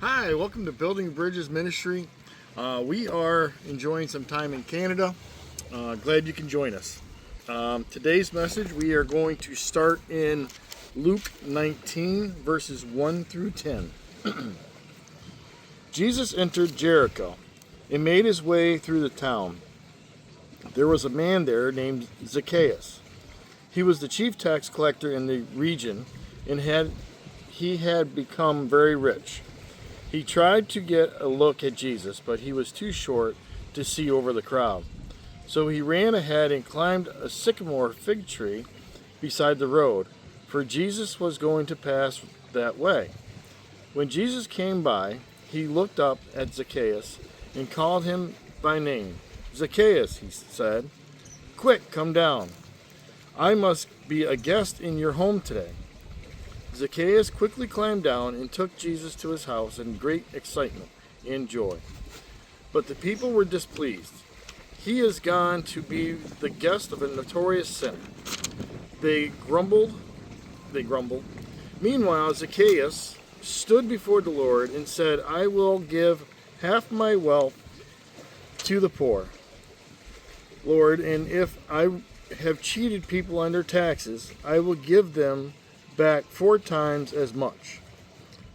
Hi, welcome to Building Bridges Ministry. We are enjoying some time in Canada. Glad you can join us. Today's message, we are going to start in Luke 19, verses 1 through 10. Jesus entered Jericho and made his way through the town. There was a man there named Zacchaeus. He was the chief tax collector in the region and he had become very rich. He tried to get a look at Jesus, but he was too short to see over the crowd. So he ran ahead and climbed a sycamore fig tree beside the road, for Jesus was going to pass that way. When Jesus came by, he looked up at Zacchaeus and called him by name. "Zacchaeus," he said, "quick, come down. I must be a guest in your home today." Zacchaeus quickly climbed down and took Jesus to his house in great excitement and joy. But the people were displeased. "He is gone to be the guest of a notorious sinner." They grumbled. Meanwhile, Zacchaeus stood before the Lord and said, "I will give half my wealth to the poor, Lord, and if I have cheated people on their taxes, I will give them back 4 times as much."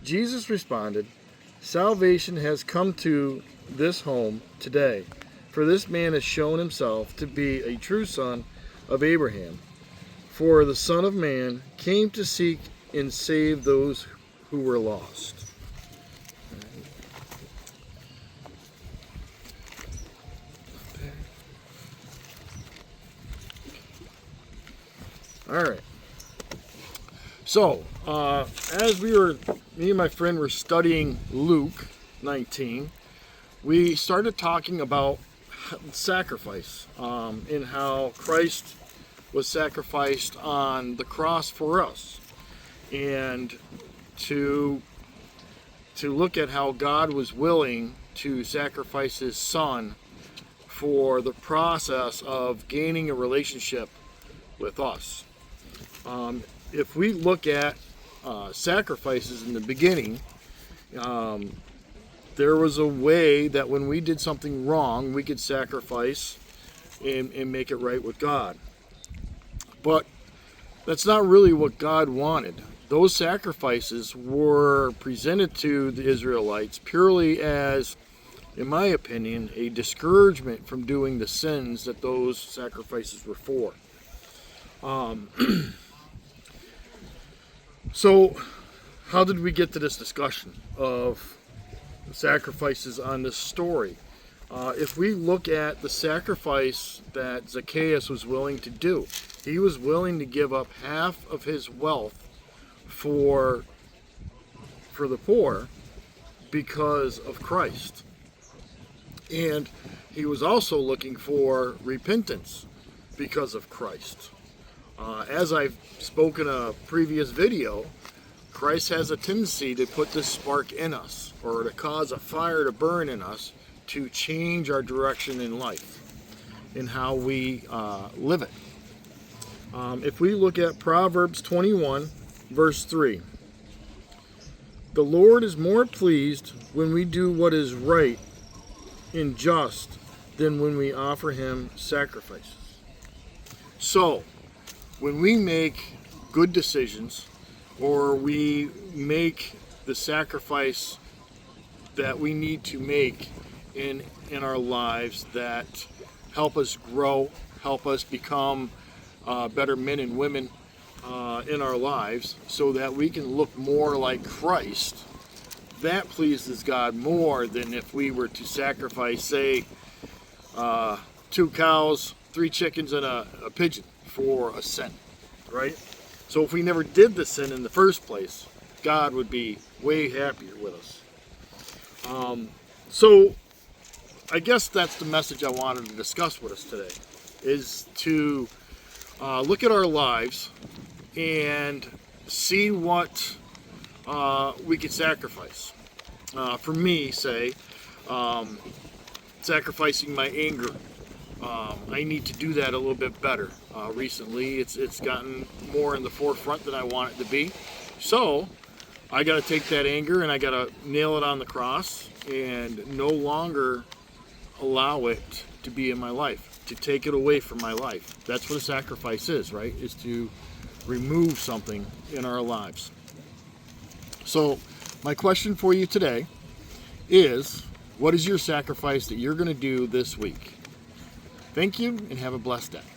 Jesus responded, "Salvation has come to this home today, for this man has shown himself to be a true son of Abraham. For the Son of Man came to seek and save those who were lost." All right. So, me and my friend were studying Luke 19, we started talking about sacrifice and how Christ was sacrificed on the cross for us, and to look at how God was willing to sacrifice his son for the process of gaining a relationship with us. If we look at sacrifices in the beginning, there was a way that when we did something wrong, we could sacrifice and make it right with God. But that's not really what God wanted. Those sacrifices were presented to the Israelites purely as, in my opinion, a discouragement from doing the sins that those sacrifices were for. So, how did we get to this discussion of sacrifices on this story? If we look at the sacrifice that Zacchaeus was willing to do, he was willing to give up half of his wealth for the poor because of Christ. And he was also looking for repentance because of Christ. As I've spoken in a previous video, Christ has a tendency to put this spark in us, or to cause a fire to burn in us, to change our direction in life and how we live it. If we look at Proverbs 21, verse 3, "The Lord is more pleased when we do what is right and just than when we offer him sacrifices." So, when we make good decisions, or we make the sacrifice that we need to make in our lives that help us grow, help us become better men and women in our lives, so that we can look more like Christ, that pleases God more than if we were to sacrifice, say, 2 cows, 3 chickens, and a pigeon for a sin, right? So if we never did the sin in the first place, God would be way happier with us. So I guess that's the message I wanted to discuss with us today, is to look at our lives and see what we could sacrifice. For me, say, sacrificing my anger. I need to do that a little bit better. Recently, it's gotten more in the forefront than I want it to be. So I got to take that anger and I got to nail it on the cross and no longer allow it to be in my life, to take it away from my life. That's what a sacrifice is, right? Is to remove something in our lives. So my question for you today is, what is your sacrifice that you're going to do this week? Thank you and have a blessed day.